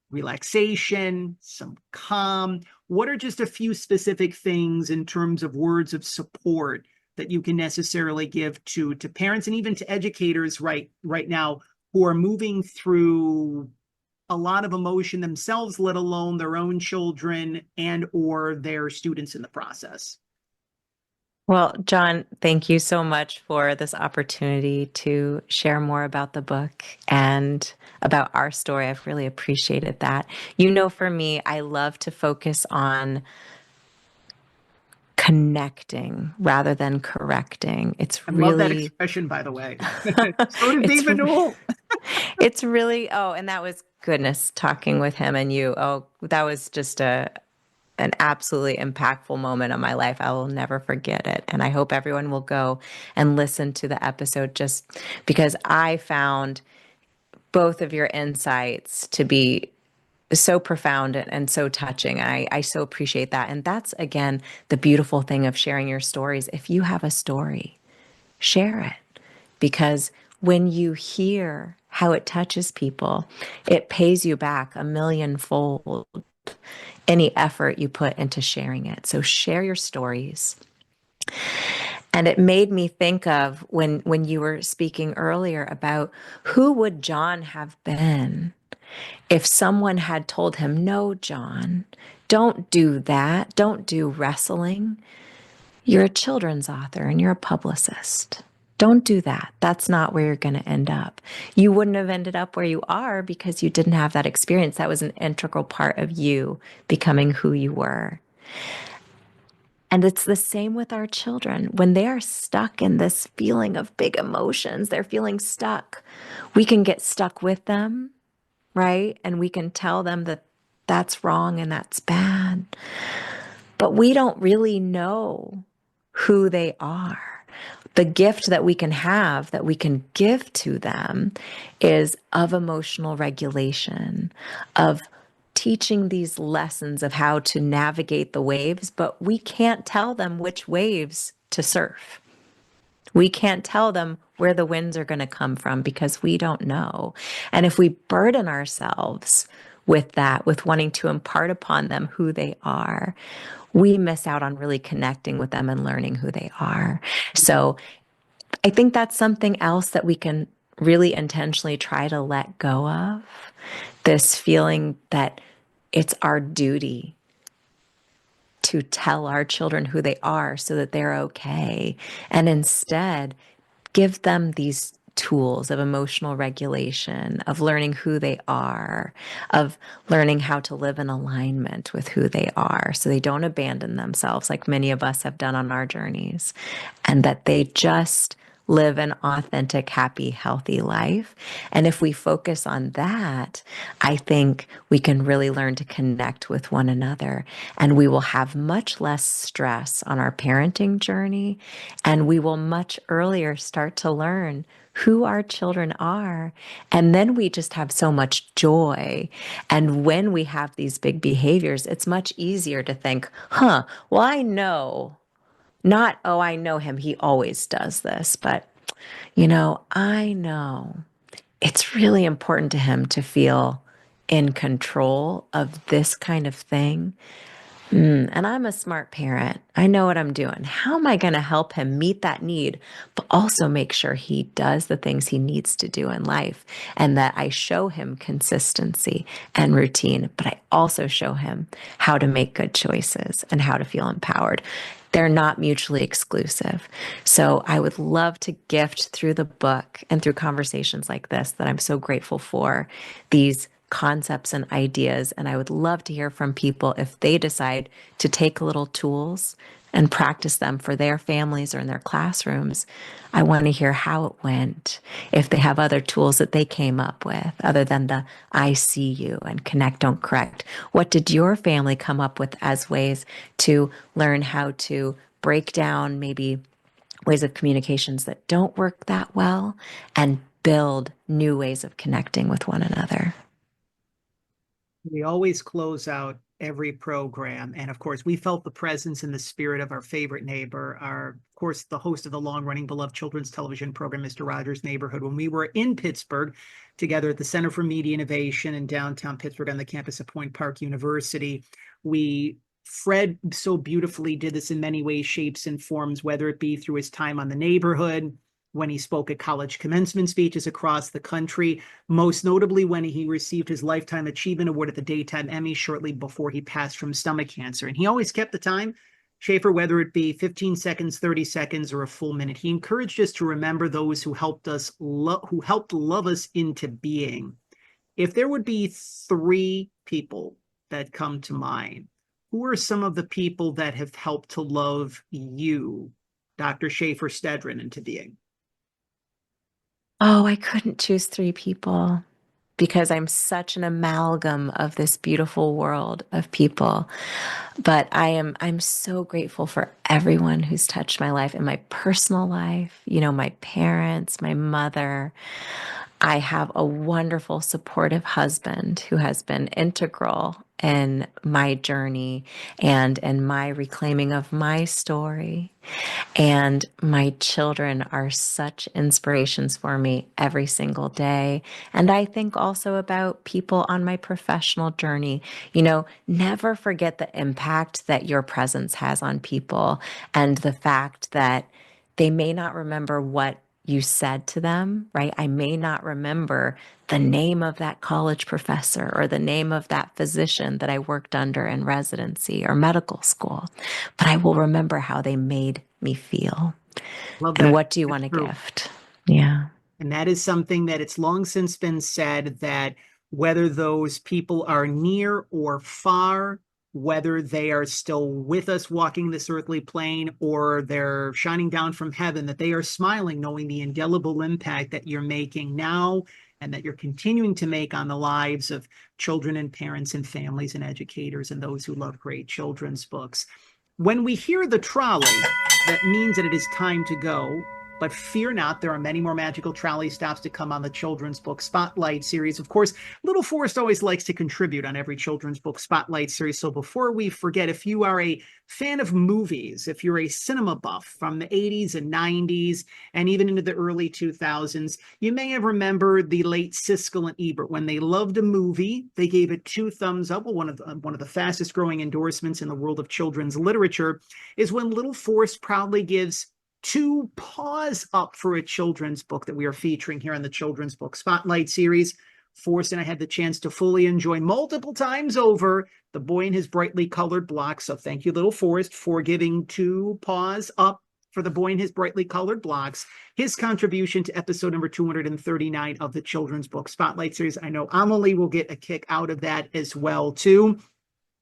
relaxation, some calm. What are just a few specific things in terms of words of support that you can necessarily give to parents and even to educators right now who are moving through a lot of emotion themselves, let alone their own children and or their students in the process? Well, John, thank you so much for this opportunity to share more about the book and about our story. I've really appreciated that. You know, for me, I love to focus on connecting rather than correcting. It's I love that really, expression, by the way. So does it's David Newell. it's really, oh, and that was goodness talking with him and you. Oh, that was just an absolutely impactful moment of my life. I will never forget it. And I hope everyone will go and listen to the episode just because I found both of your insights to be so profound and so touching. I so appreciate that. And that's, again, the beautiful thing of sharing your stories. If you have a story, share it. Because when you hear how it touches people, it pays you back a millionfold any effort you put into sharing it. So share your stories. And it made me think of when you were speaking earlier about who would John have been if someone had told him, no, John, don't do that. Don't do wrestling. You're a children's author and you're a publicist. Don't do that. That's not where you're going to end up. You wouldn't have ended up where you are because you didn't have that experience. That was an integral part of you becoming who you were. And it's the same with our children. When they are stuck in this feeling of big emotions, they're feeling stuck. We can get stuck with them, right? And we can tell them that that's wrong and that's bad. But we don't really know who they are. The gift that we can have, that we can give to them, is of emotional regulation, of teaching these lessons of how to navigate the waves, but we can't tell them which waves to surf. We can't tell them where the winds are going to come from because we don't know. And if we burden ourselves with that, with wanting to impart upon them who they are, we miss out on really connecting with them and learning who they are. So I think that's something else that we can really intentionally try to let go of, this feeling that it's our duty to tell our children who they are so that they're okay. And instead, give them these tools of emotional regulation, of learning who they are, of learning how to live in alignment with who they are so they don't abandon themselves like many of us have done on our journeys, and that they just live an authentic, happy, healthy life. And if we focus on that, I think we can really learn to connect with one another, and we will have much less stress on our parenting journey, and we will much earlier start to learn who our children are. And then we just have so much joy. And when we have these big behaviors, it's much easier to think, well, I know. Not, oh, I know him. He always does this. But, I know it's really important to him to feel in control of this kind of thing. And I'm a smart parent. I know what I'm doing. How am I going to help him meet that need, but also make sure he does the things he needs to do in life, and that I show him consistency and routine, but I also show him how to make good choices and how to feel empowered. They're not mutually exclusive. So I would love to gift through the book and through conversations like this that I'm so grateful for, these concepts and ideas. And I would love to hear from people if they decide to take little tools and practice them for their families or in their classrooms. I want to hear how it went. If they have other tools that they came up with other than the I see you and connect, don't correct. What did your family come up with as ways to learn how to break down maybe ways of communications that don't work that well and build new ways of connecting with one another? We always close out every program. And of course, we felt the presence and the spirit of our favorite neighbor, of course, the host of the long-running beloved children's television program, Mr. Rogers' Neighborhood. When we were in Pittsburgh together at the Center for Media Innovation in downtown Pittsburgh on the campus of Point Park University, we Fred so beautifully did this in many ways, shapes, and forms, whether it be through his time on The Neighborhood, when he spoke at college commencement speeches across the country, most notably when he received his Lifetime Achievement Award at the Daytime Emmy shortly before he passed from stomach cancer. And he always kept the time, Schaefer, whether it be 15 seconds, 30 seconds, or a full minute. He encouraged us to remember those who helped love us into being. If there would be three people that come to mind, who are some of the people that have helped to love you, Dr. Shafer Stedron, into being? Oh, I couldn't choose three people because I'm such an amalgam of this beautiful world of people. But I'm so grateful for everyone who's touched my life in my personal life, my parents, my mother. I have a wonderful, supportive husband who has been integral in my journey and in my reclaiming of my story. And my children are such inspirations for me every single day. And I think also about people on my professional journey. Never forget the impact that your presence has on people and the fact that they may not remember what you said to them, right? I may not remember the name of that college professor or the name of that physician that I worked under in residency or medical school, but I will remember how they made me feel. Love And that. what do you It's want to true. gift? Yeah. And that is something that it's long since been said that whether those people are near or far, whether they are still with us walking this earthly plane or they're shining down from heaven, that they are smiling, knowing the indelible impact that you're making now and that you're continuing to make on the lives of children and parents and families and educators and those who love great children's books. When we hear the trolley, that means that it is time to go. But fear not, there are many more magical trolley stops to come on the children's book spotlight series. Of course, Little Forrest always likes to contribute on every children's book spotlight series. So before we forget, if you are a fan of movies, if you're a cinema buff from the 80s and 90s and even into the early 2000s, you may have remembered the late Siskel and Ebert. When they loved a movie, they gave it 2 thumbs up. Well, one of the fastest growing endorsements in the world of children's literature is when Little Forrest proudly gives 2 paws up for a children's book that we are featuring here on the Children's Book Spotlight series. Forrest and I had the chance to fully enjoy multiple times over The Boy and His Brightly Colored Blocks. So thank you, Little Forrest, for giving 2 paws up for The Boy and His Brightly Colored Blocks. His contribution to episode number 239 of the Children's Book Spotlight series. I know Amelie will get a kick out of that as well, too.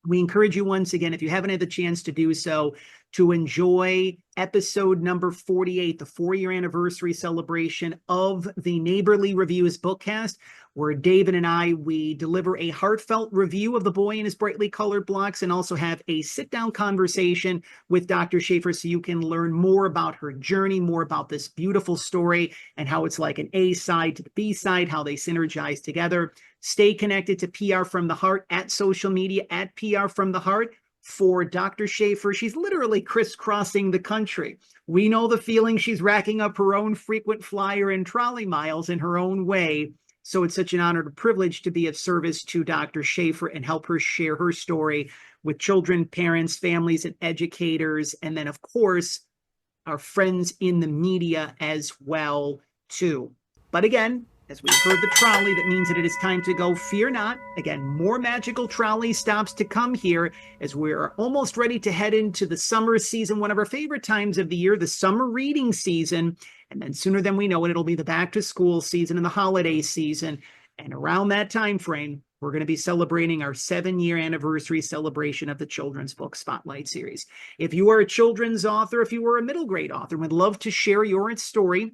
We encourage you once again, if you haven't had the chance to do so, to enjoy episode number 48, the 4-year anniversary celebration of the Neighborly Reviews bookcast, where David and we deliver a heartfelt review of The Boy and His Brightly Colored Blocks and also have a sit-down conversation with Dr. Schaefer so you can learn more about her journey, more about this beautiful story and how it's like an A side to the B side, how they synergize together. Stay connected to PR from the Heart at social media at PR from the Heart. For Dr. Schaefer, she's literally crisscrossing the country. We know the feeling. She's racking up her own frequent flyer and trolley miles in her own way. So it's such an honor and privilege to be of service to Dr. Schaefer and help her share her story with children, parents, families, and educators. And then, of course, our friends in the media as well, too. But again, as we've heard the trolley, that means that it is time to go. Fear not. Again, more magical trolley stops to come here as we're almost ready to head into the summer season, one of our favorite times of the year, the summer reading season. And then sooner than we know it, it'll be the back to school season and the holiday season. And around that time frame, we're going to be celebrating our 7-year anniversary celebration of the Children's Book Spotlight series. If you are a children's author, if you are a middle grade author, would love to share your story,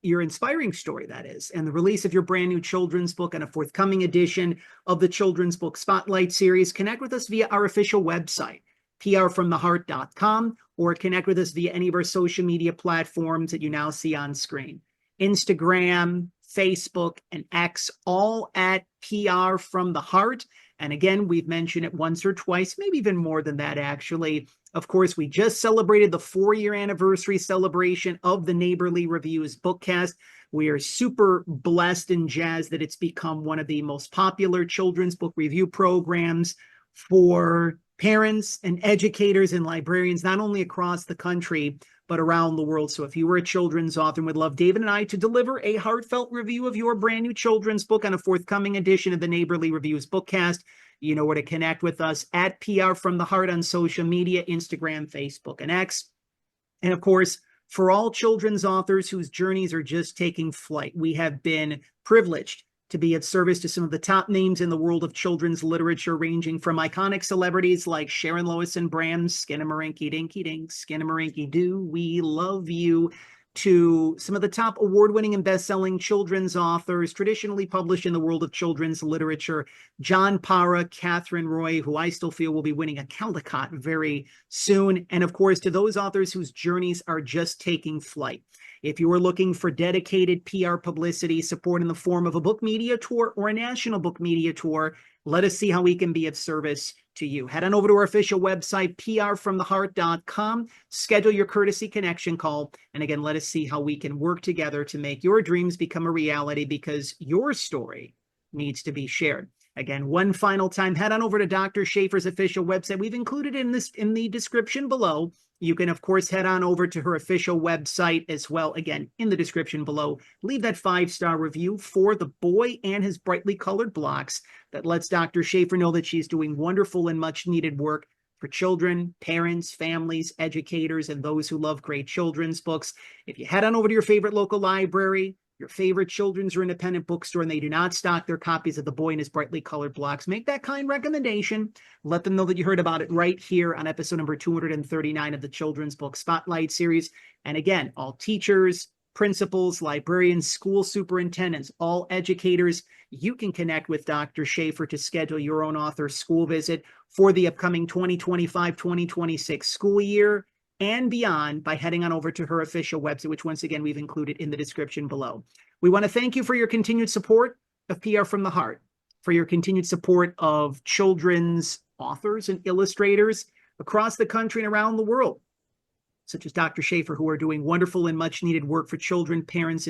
your inspiring story, that is, and the release of your brand new children's book and a forthcoming edition of the Children's Book Spotlight series, connect with us via our official website, prfromtheheart.com, or connect with us via any of our social media platforms that you now see on screen. Instagram, Facebook, and X, all at PR from the Heart. And again, we've mentioned it once or twice, maybe even more than that, actually. Of course, we just celebrated the 4-year anniversary celebration of the Neighborly Reviews bookcast. We are super blessed and jazzed that it's become one of the most popular children's book review programs for parents and educators and librarians, not only across the country, but around the world. So if you were a children's author and would love David and I to deliver a heartfelt review of your brand new children's book on a forthcoming edition of the Neighborly Reviews Bookcast, you know where to connect with us at PR from the Heart on social media, Instagram, Facebook, and X. And of course, for all children's authors whose journeys are just taking flight, we have been privileged to be of service to some of the top names in the world of children's literature, ranging from iconic celebrities like Sharon Lois and Bram, Skinnamarink Dinky Dink, Skinnamarink Doo, We Love You, to some of the top award-winning and best-selling children's authors traditionally published in the world of children's literature. John Parra, Catherine Roy, who I still feel will be winning a Caldecott very soon. And of course, to those authors whose journeys are just taking flight. If you are looking for dedicated PR publicity support in the form of a book media tour or a national book media tour, let us see how we can be of service to you. Head on over to our official website, prfromtheheart.com, schedule your courtesy connection call, and again, let us see how we can work together to make your dreams become a reality, because your story needs to be shared. Again, one final time, head on over to Dr. Schaefer's official website. We've included in the description below. You can, of course, head on over to her official website as well. Again, in the description below, leave that 5-star review for the boy and his brightly colored blocks that lets Dr. Schaefer know that she's doing wonderful and much needed work for children, parents, families, educators, and those who love great children's books. If you head on over to your favorite local library, your favorite children's or independent bookstore, and they do not stock their copies of The Boy and His Brightly Colored Blocks, make that kind recommendation. Let them know that you heard about it right here on episode number 239 of the Children's Book Spotlight series. And again, all teachers, principals, librarians, school superintendents, all educators, you can connect with Dr. Schaefer to schedule your own author school visit for the upcoming 2025-2026 school year and beyond by heading on over to her official website, which once again, we've included in the description below. We want to thank you for your continued support of PR from the Heart, for your continued support of children's authors and illustrators across the country and around the world, such as Dr. Schaefer, who are doing wonderful and much needed work for children, parents,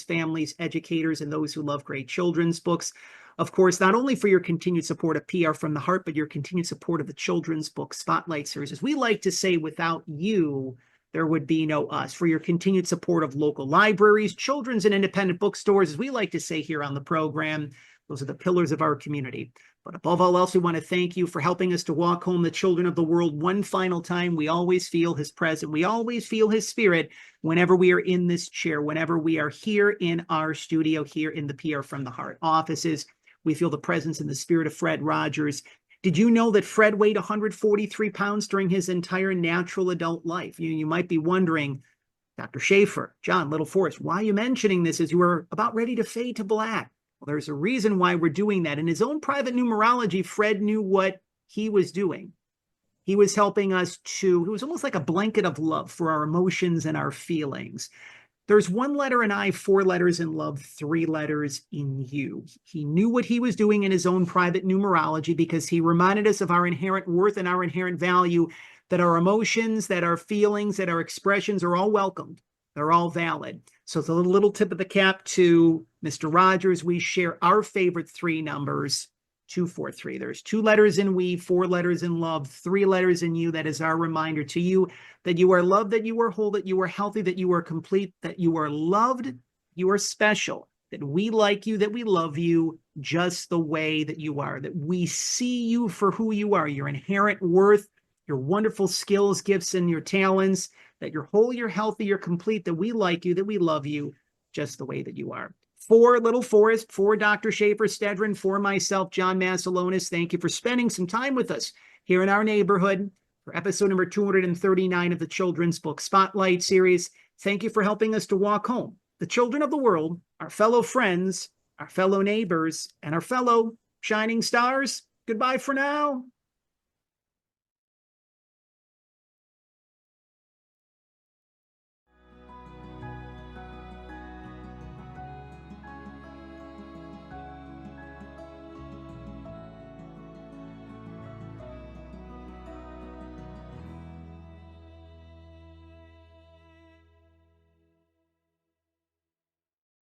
families, educators, and those who love great children's books. Of course, not only for your continued support of PR from the Heart, but your continued support of the Children's Book Spotlight series. As we like to say, without you, there would be no us. For your continued support of local libraries, children's and independent bookstores, as we like to say here on the program, those are the pillars of our community. But above all else, we want to thank you for helping us to walk home the children of the world one final time. We always feel his presence. We always feel his spirit whenever we are in this chair, whenever we are here in our studio, here in the PR from the Heart offices. We feel the presence and the spirit of Fred Rogers. Did you know that Fred weighed 143 pounds during his entire natural adult life? You might be wondering, Dr. Schaefer, John, Little Forrest, why are you mentioning this as you were about ready to fade to black? Well, there's a reason why we're doing that. In his own private numerology, Fred knew what he was doing. He was helping us it was almost like a blanket of love for our emotions and our feelings. There's 1 letter in I, 4 letters in love, 3 letters in you. He knew what he was doing in his own private numerology because he reminded us of our inherent worth and our inherent value, that our emotions, that our feelings, that our expressions are all welcomed. They're all valid. So it's a little tip of the cap to Mr. Rogers. We share our favorite 3 numbers, 243. There's 2 letters in we, 4 letters in love, 3 letters in you. That is our reminder to you that you are loved, that you are whole, that you are healthy, that you are complete, that you are loved, you are special, that we like you, that we love you just the way that you are, that we see you for who you are, your inherent worth, your wonderful skills, gifts, and your talents, that you're whole, you're healthy, you're complete, that we like you, that we love you just the way that you are. For Little Forrest, for Dr. Shafer Stedron, for myself, John Masiulionis, thank you for spending some time with us here in our neighborhood for episode number 239 of the Children's Book Spotlight series. Thank you for helping us to walk home the children of the world, our fellow friends, our fellow neighbors, and our fellow shining stars. Goodbye for now.